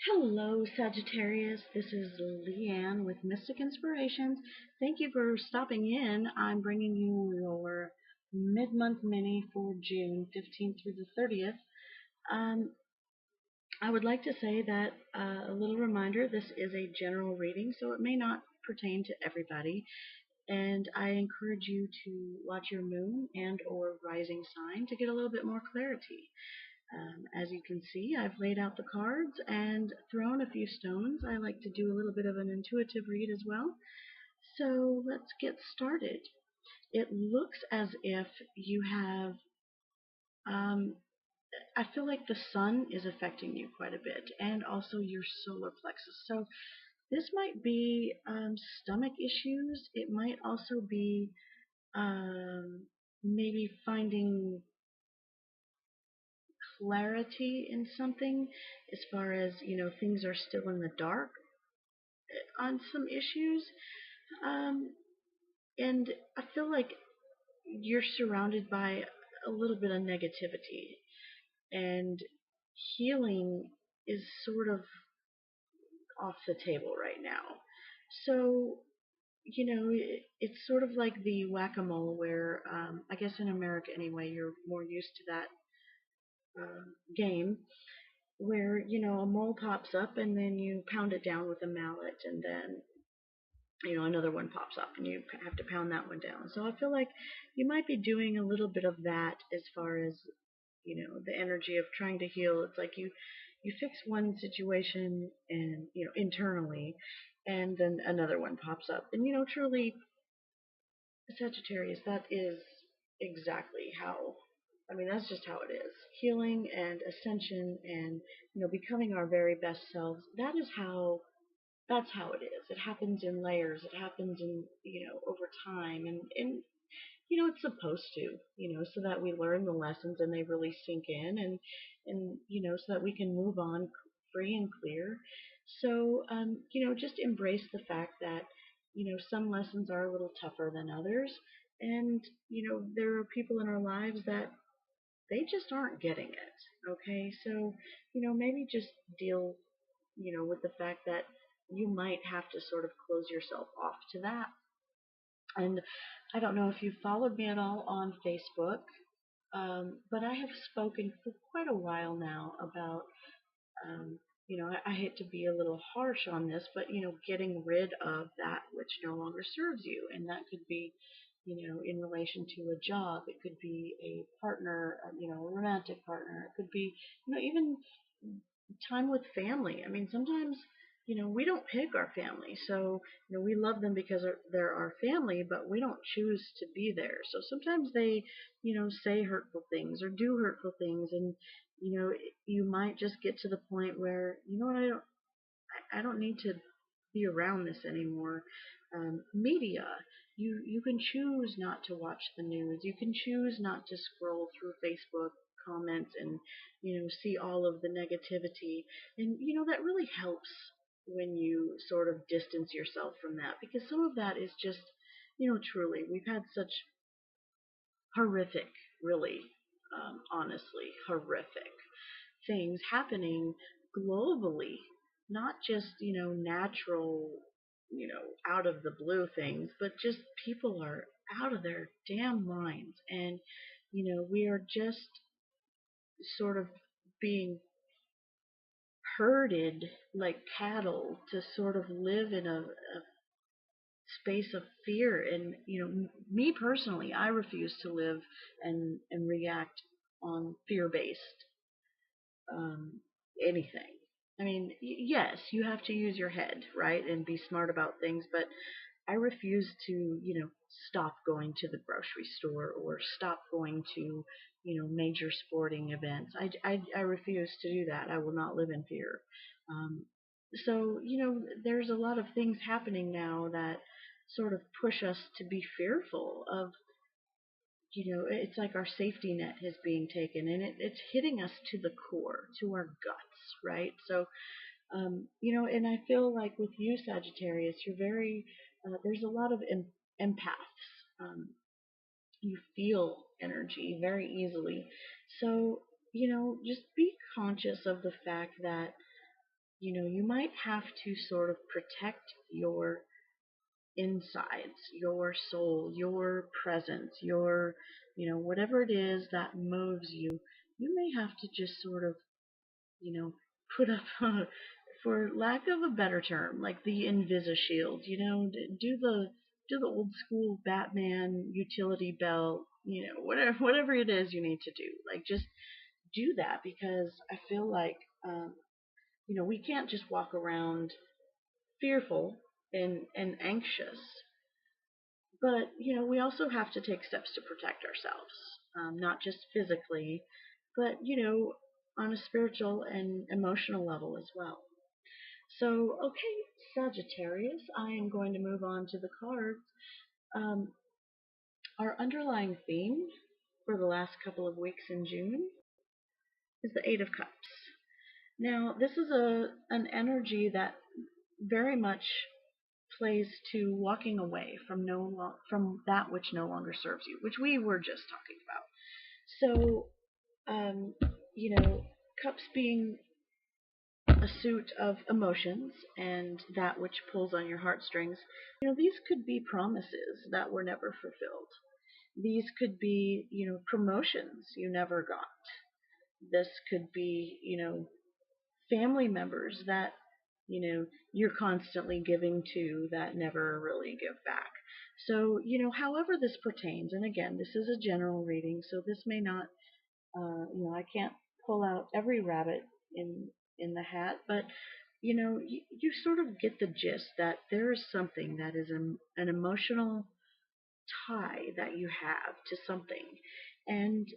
Hello, Sagittarius. This is Leanne with Mystic Inspirations. Thank you for stopping in. I'm bringing you your mid-month mini for June 15th through the 30th. Um, I would like to say that a little reminder, this is a general reading, so it may not pertain to everybody, and I encourage you to watch your moon and or rising sign to get a little bit more clarity. As you can see, I've laid out the cards and thrown a few stones. I like to do a little bit of an intuitive read as well. So let's get started. It looks as if you have, um, I feel like the sun is affecting you quite a bit, and also your solar plexus. So this might be stomach issues. It might also be maybe finding clarity in something as far as things are still in the dark on some issues, um, and I feel like you're surrounded by a little bit of negativity, and healing is sort of off the table right now. So it's sort of like the whack-a-mole where I guess in America anyway you're more used to that game where a mole pops up and then you pound it down with a mallet, and then another one pops up and you have to pound that one down. So I feel like you might be doing a little bit of that as far as the energy of trying to heal. It's like you fix one situation and internally, and then another one pops up, and truly, Sagittarius, that is exactly how, I mean, that's just how it is. Healing and ascension and, becoming our very best selves, that's how it is. It happens in layers. It happens in, over time. And it's supposed to, so that we learn the lessons and they really sink in, and, so that we can move on free and clear. So, just embrace the fact that, some lessons are a little tougher than others. And, there are people in our lives that they just aren't getting it. Okay. So, maybe just deal, with the fact that you might have to sort of close yourself off to that. And I don't know if you followed me at all on Facebook, but I have spoken for quite a while now about, I hate to be a little harsh on this, but, getting rid of that which no longer serves you. And that could be, in relation to a job. It could be a partner, a romantic partner. It could be, even time with family. I mean, sometimes, we don't pick our family. So, we love them because they're our family, but we don't choose to be there. So sometimes they, say hurtful things or do hurtful things. And, you might just get to the point where, what, I don't need to be around this anymore. Media, you can choose not to watch the news. You can choose not to scroll through Facebook comments and see all of the negativity, and that really helps when you sort of distance yourself from that, because some of that is just truly, we've had such horrific, really, honestly horrific things happening globally, not just, natural, out of the blue things, but just people are out of their damn minds. And, we are just sort of being herded like cattle to sort of live in a space of fear. And, me personally, I refuse to live and react on fear-based um, anything. I mean, yes, you have to use your head, right, and be smart about things, but I refuse to, stop going to the grocery store or stop going to, major sporting events. I refuse to do that. I will not live in fear. Um, so, there's a lot of things happening now that sort of push us to be fearful of, it's like our safety net is being taken, and it's hitting us to the core, to our guts, right? So, and I feel like with you, Sagittarius, you're very, there's a lot of empaths. You feel energy very easily. So, just be conscious of the fact that, you might have to sort of protect your insides, your soul, your presence, your, whatever it is that moves you. You may have to just sort of, you know, put up, for lack of a better term, like the Invisa shield, do the old school Batman utility belt, whatever it is you need to do. Like, just do that, because I feel like, we can't just walk around fearful and anxious. But, we also have to take steps to protect ourselves, not just physically, but, on a spiritual and emotional level as well. So, okay, Sagittarius, I am going to move on to the cards. Um, our underlying theme for the last couple of weeks in June is the Eight of Cups. Now, this is an energy that very much plays to walking away from from that which no longer serves you, which we were just talking about. So, um, cups being a suit of emotions and that which pulls on your heartstrings, these could be promises that were never fulfilled. These could be, promotions you never got. This could be, family members that, you're constantly giving to that never really give back. So, however this pertains, and again, this is a general reading, so this may not, I can't pull out every rabbit in the hat, but you sort of get the gist that there is something that is an emotional tie that you have to something, and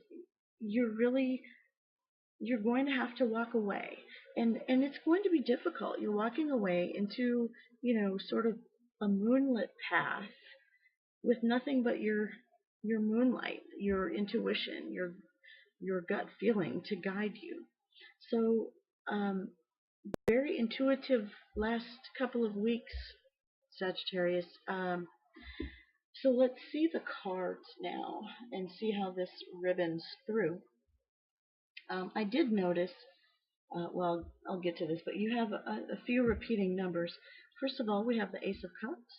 you're going to have to walk away, and it's going to be difficult. You're walking away into, sort of a moonlit path with nothing but your moonlight, your intuition, your gut feeling to guide you. So, very intuitive last couple of weeks, Sagittarius. So let's see the cards now and see how this ribbons through. I did notice, well, I'll get to this, but you have a few repeating numbers. First of all, we have the Ace of Cups.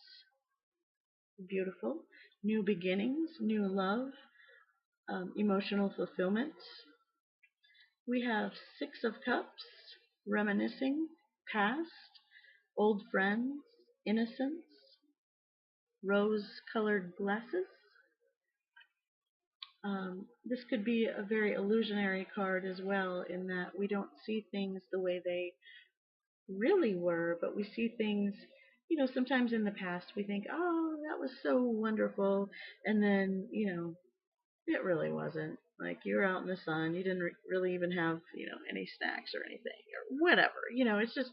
Beautiful. New beginnings, new love, emotional fulfillment. We have Six of Cups, reminiscing, past, old friends, innocence, rose-colored glasses. This could be a very illusionary card as well, in that we don't see things the way they really were, but we see things, sometimes in the past we think, oh, that was so wonderful, and then, it really wasn't. Like, you were out in the sun, you didn't really even have, any snacks or anything, or whatever. It's just,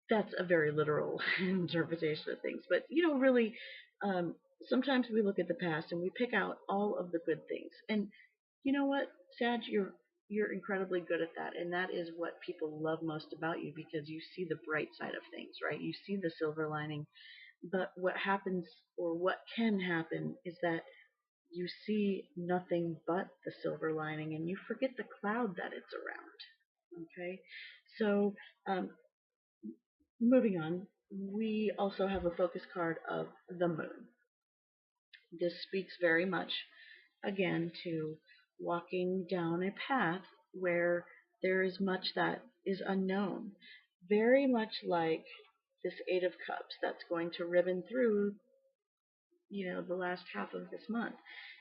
that's a very literal interpretation of things. But, really, um, sometimes we look at the past and we pick out all of the good things. And you know what, Sag, you're incredibly good at that, and that is what people love most about you, because you see the bright side of things, right? You see the silver lining. But what happens, or what can happen, is that you see nothing but the silver lining, and you forget the cloud that it's around. Okay, so, moving on, we also have a focus card of the moon. This speaks very much, again, to walking down a path where there is much that is unknown. Very much like this Eight of Cups that's going to ribbon through, the last half of this month.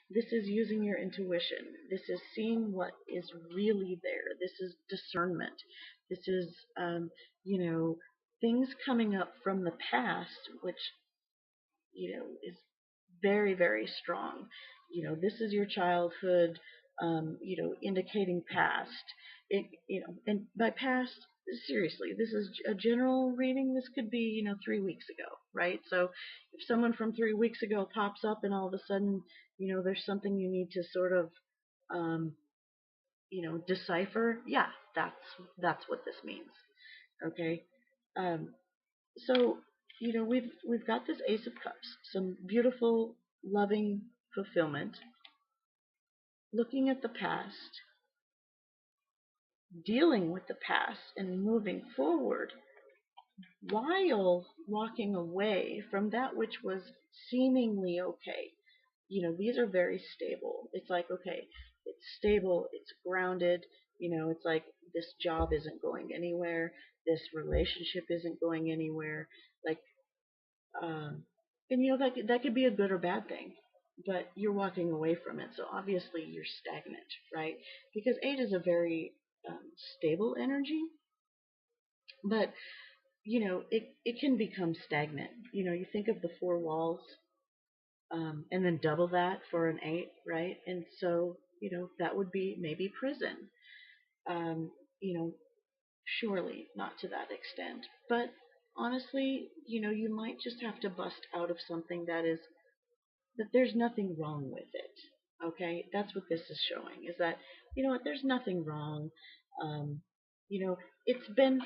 This is using your intuition. This is seeing what is really there. This is discernment. This is, things coming up from the past, which, is very, very strong. This is your childhood, indicating past. And by past, seriously, this is a general reading. This could be, 3 weeks ago, right? So if someone from 3 weeks ago pops up and all of a sudden, there's something you need to sort of, um, decipher, yeah, that's what this means. Okay. Um, so, we've got this Ace of Cups, some beautiful, loving fulfillment, looking at the past, dealing with the past and moving forward while walking away from that which was seemingly okay. These are very stable. It's like, okay, it's stable, it's grounded, it's like this job isn't going anywhere, this relationship isn't going anywhere. Like, and that could be a good or bad thing, but you're walking away from it, so obviously you're stagnant, right? Because 8 is a very stable energy, but it can become stagnant. You think of the 4 walls, and then double that for an 8, right? And so that would be maybe prison. Um, you know, Surely not to that extent, but honestly, you might just have to bust out of something that there's nothing wrong with it. Okay, that's what this is showing, is that what, there's nothing wrong. Um, you know, it's been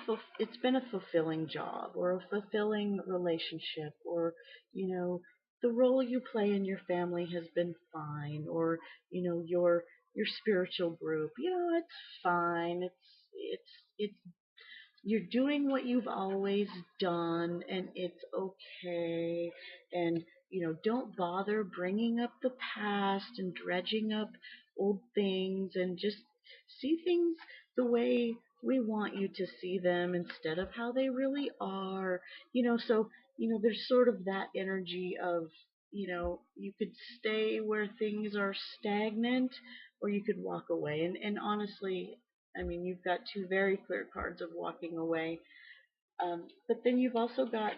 a fulfilling job or a fulfilling relationship, or the role you play in your family has been fine, or your spiritual group, it's fine. It's you're doing what you've always done, and it's okay. And don't bother bringing up the past and dredging up old things, and just see things the way we want you to see them instead of how they really are. So there's sort of that energy of you could stay where things are stagnant, or you could walk away. And honestly, I mean, you've got 2 very clear cards of walking away. But then you've also got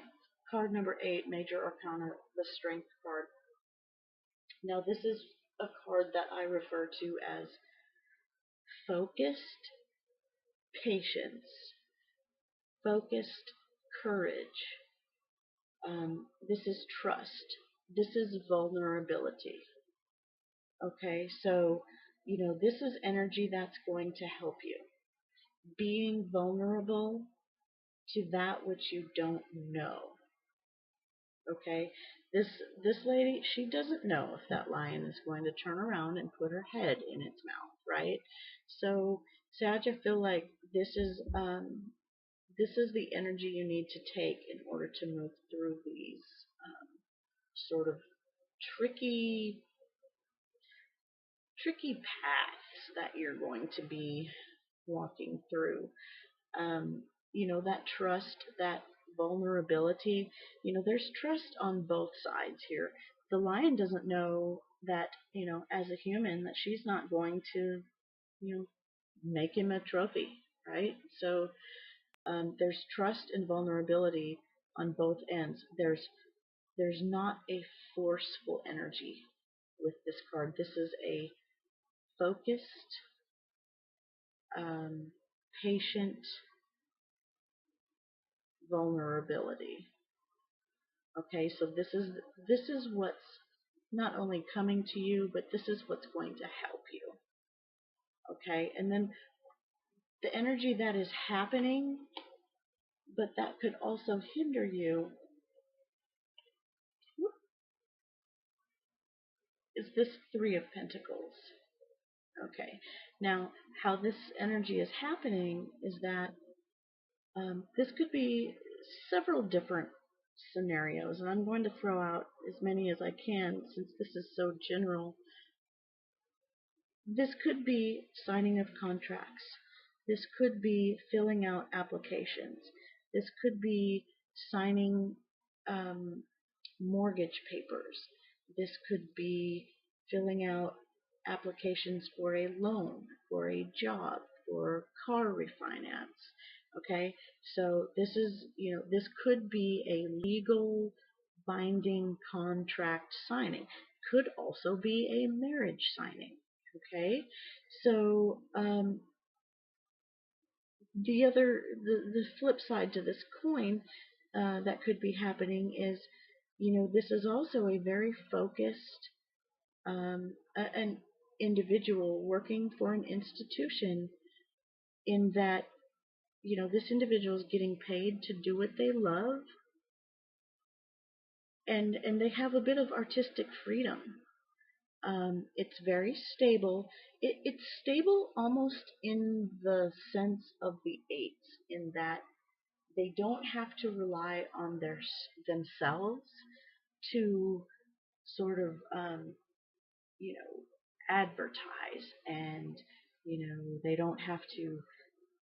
card number 8, Major Arcana, the Strength card. Now, this is a card that I refer to as focused patience, focused courage. This is trust. This is vulnerability. Okay, so, this is energy that's going to help you. Being vulnerable to that which you don't know. Okay, this lady, she doesn't know if that lion is going to turn around and put her head in its mouth, right? So, Sag, I feel like this is the energy you need to take in order to move through these sort of tricky tricky paths that you're going to be walking through. That trust, that vulnerability, there's trust on both sides here. The lion doesn't know that, as a human, that she's not going to, you know, make him a trophy, right? So there's trust and vulnerability on both ends. There's not a forceful energy with this card. This is a focused, patient vulnerability. Okay, so this is what's not only coming to you, but this is what's going to help you. Okay, and then the energy that is happening, but that could also hinder you, is this 3 of Pentacles. Okay, now how this energy is happening is that this could be several different scenarios, and I'm going to throw out as many as I can since this is so general. This could be signing of contracts. This could be filling out applications. This could be signing mortgage papers. This could be filling out applications for a loan, for a job, for car refinance. Okay, so this could be a legal binding contract signing. Could also be a marriage signing. Okay, so the flip side to this coin that could be happening is, this is also a very focused an individual working for an institution, in that this individual is getting paid to do what they love, and they have a bit of artistic freedom. It's very stable. It's stable almost in the sense of the eights, in that they don't have to rely on themselves to sort of you know advertise, and they don't have to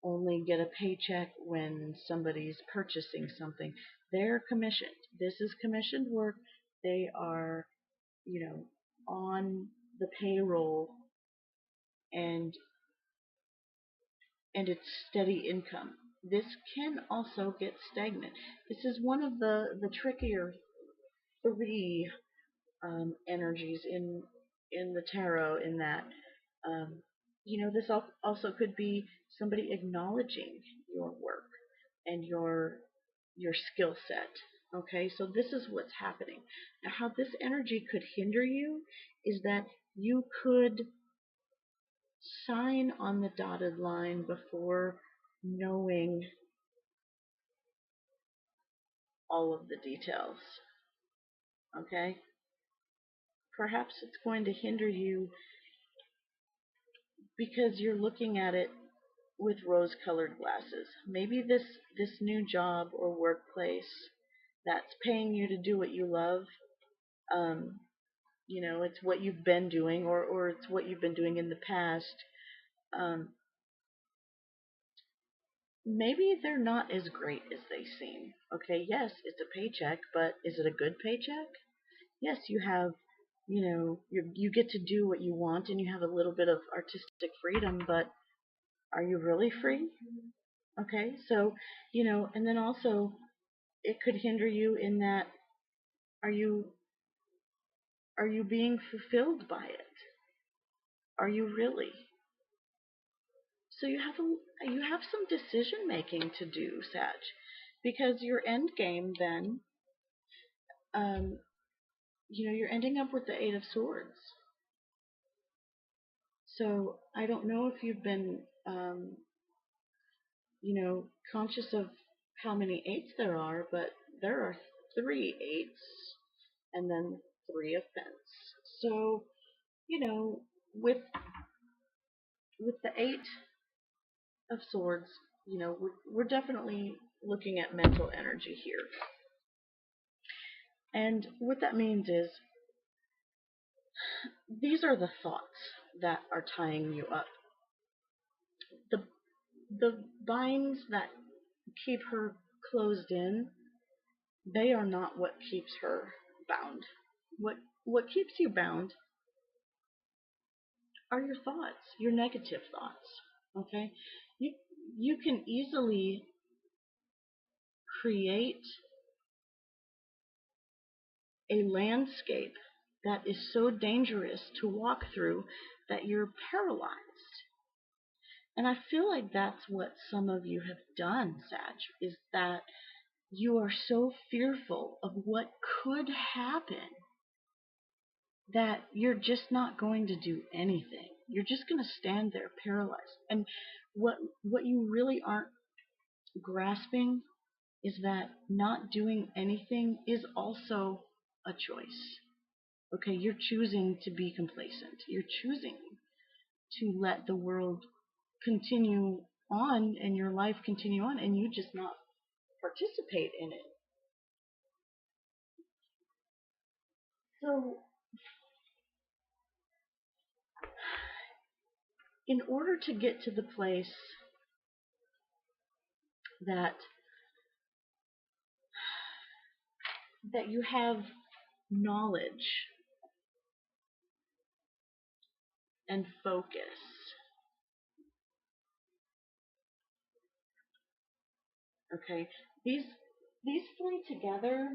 only get a paycheck when somebody's purchasing something. They're commissioned. This is commissioned work. They are, you know, on the payroll, and it's steady income. This can also get stagnant. This is one of the trickier three energies in the tarot, in that this also could be somebody acknowledging your work and your skill set. Okay, so this is what's happening. Now, how this energy could hinder you is that you could sign on the dotted line before knowing all of the details. Okay? Perhaps it's going to hinder you because you're looking at it with rose-colored glasses. Maybe this new job or workplace that's paying you to do what you love, it's what you've been doing, or it's what you've been doing in the past. Um, Maybe they're not as great as they seem. Okay, yes, it's a paycheck, but is it a good paycheck? Yes, you have, you get to do what you want and you have a little bit of artistic freedom, but are you really free? Okay, so, and then also it could hinder you in that, are you being fulfilled by it? Are you really? So you have some decision making to do, Sag, because your end game then, um, you're ending up with the Eight of Swords. So I don't know if you've been, conscious of how many eights there are, but there are three eights and then three of Pence. So, with the Eight of Swords, we're definitely looking at mental energy here. And what that means is these are the thoughts that are tying you up. The binds that keep her closed in, they are not what keeps her bound. What keeps you bound are your thoughts, your negative thoughts. Okay? You can easily create a landscape that is so dangerous to walk through that you're paralyzed. And I feel like that's what some of you have done, Sag, is that you are so fearful of what could happen that you're just not going to do anything. You're just going to stand there paralyzed. And what you really aren't grasping is that not doing anything is also a choice. Okay, you're choosing to be complacent. You're choosing to let the world continue on and your life continue on, and you just not participate in it. So, in order to get to the place that you have knowledge and focus, okay, these three together,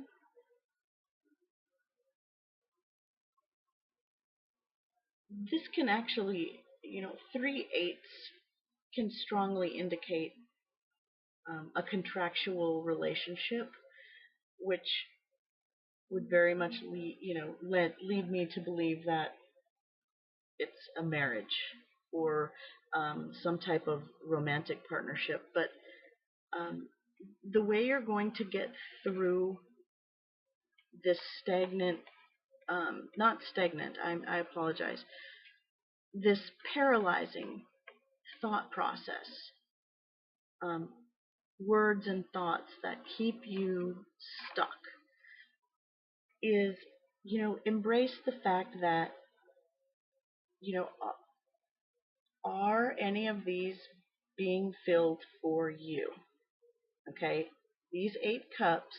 this can actually, three eights can strongly indicate a contractual relationship, which would very much lead me to believe that it's a marriage or some type of romantic partnership. But the way you're going to get through this stagnant not stagnant, I apologize, this paralyzing thought process, um, words and thoughts that keep you stuck, is, embrace the fact that, you know, are any of these being filled for you? Okay, these 8 cups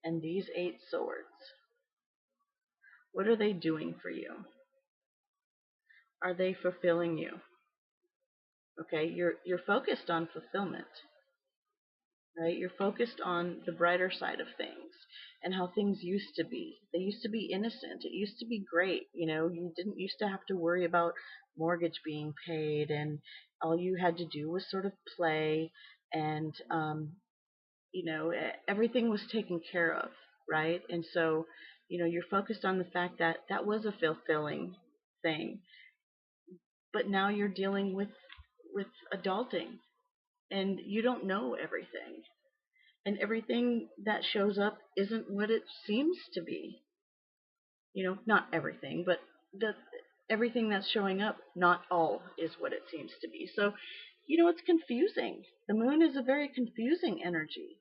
and these 8 swords, what are they doing for you? Are they fulfilling you? Okay, you're focused on fulfillment, right? You're focused on the brighter side of things and how things used to be. They used to be innocent. It used to be great. You didn't used to have to worry about mortgage being paid, and all you had to do was sort of play, and everything was taken care of, right? And so, you're focused on the fact that that was a fulfilling thing, but now you're dealing with adulting, and you don't know everything, and everything that shows up isn't what it seems to be. Not everything, but the everything that's showing up, not all is what it seems to be. So, it's confusing. The moon is a very confusing energy.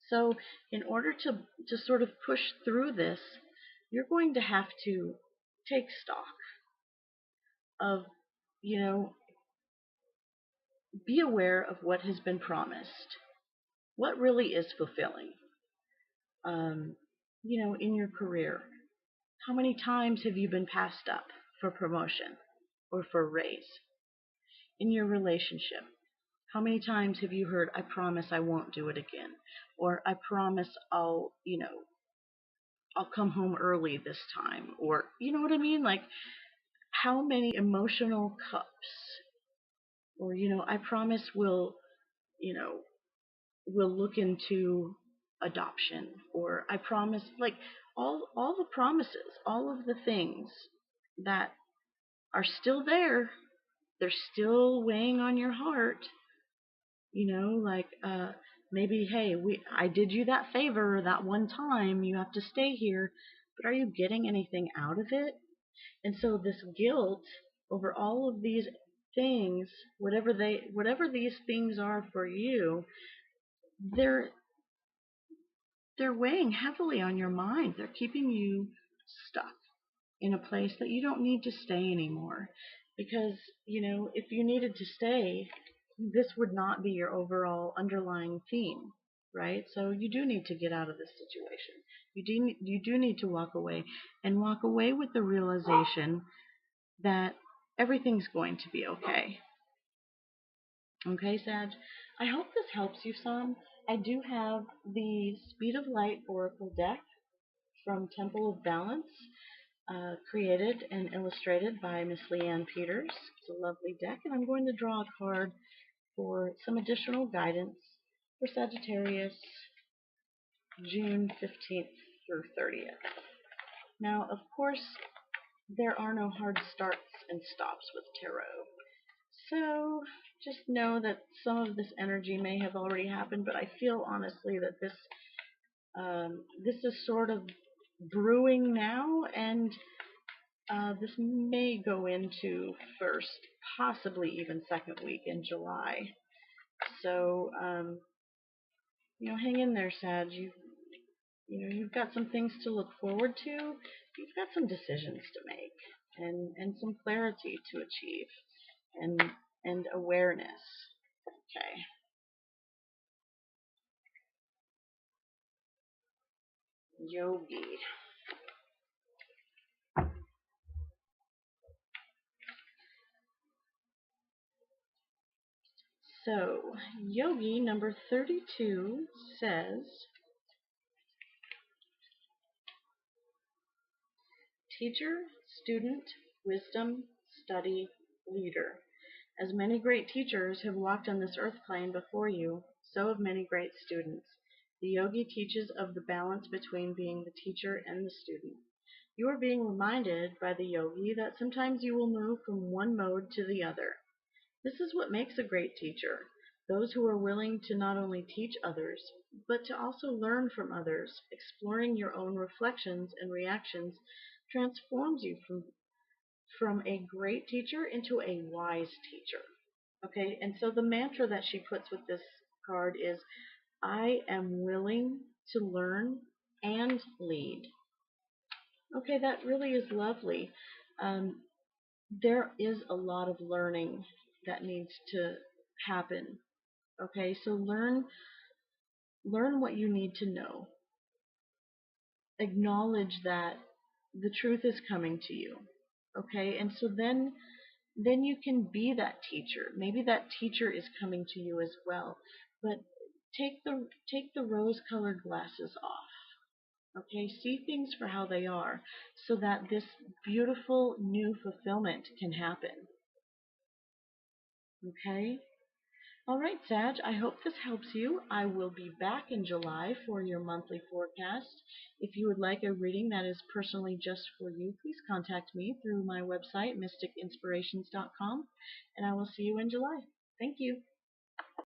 So, in order to sort of push through this, you're going to have to take stock of, you know, be aware of what has been promised. What really is fulfilling? Um, in your career, how many times have you been passed up for promotion or for a raise? In your relationship, how many times have you heard, "I promise I won't do it again," or "I promise I'll come home early this time," or you know what I mean? Like, how many emotional cups, or "I promise you know, we'll look into adoption," or "I promise," like all the promises, all of the things that are still there, they're still weighing on your heart. Like, maybe, "Hey, I did you that favor that one time, you have to stay here," but are you getting anything out of it? And so this guilt over all of these things, whatever these things are for you, they're they're weighing heavily on your mind. They're keeping you stuck in a place that you don't need to stay anymore. Because, if you needed to stay, this would not be your overall underlying theme, right? So you do need to get out of this situation. You do need to walk away, and walk away with the realization that everything's going to be okay. Okay, Sag? I hope this helps you some. I do have the Speed of Light Oracle deck from Temple of Balance, created and illustrated by Miss Leanne Peters. It's a lovely deck, and I'm going to draw a card for some additional guidance for Sagittarius, June 15th through 30th. Now, of course, there are no hard starts and stops with tarot. So just know that some of this energy may have already happened, but I feel honestly that this is sort of brewing now, and this may go into first, possibly even second week in July. So hang in there, Sag. You've got some things to look forward to. You've got some decisions to make, and some clarity to achieve, and awareness. Okay. Yogi. So, Yogi number 32 says, teacher, student, wisdom, study, leader. As many great teachers have walked on this earth plane before you, so have many great students. The yogi teaches of the balance between being the teacher and the student. You are being reminded by the yogi that sometimes you will move from one mode to the other. This is what makes a great teacher. Those who are willing to not only teach others, but to also learn from others, exploring your own reflections and reactions transforms you from a great teacher into a wise teacher. Okay, and so the mantra that she puts with this card is I am willing to learn and lead. Okay, that really is lovely. Um, there is a lot of learning that needs to happen. Okay, so learn what you need to know. Acknowledge that the truth is coming to you. Okay, and so then you can be that teacher. Maybe that teacher is coming to you as well. But take the rose-colored glasses off. Okay, see things for how they are so that this beautiful new fulfillment can happen. Okay? All right, Sag, I hope this helps you. I will be back in July for your monthly forecast. If you would like a reading that is personally just for you, please contact me through my website, mysticinspirations.com, and I will see you in July. Thank you.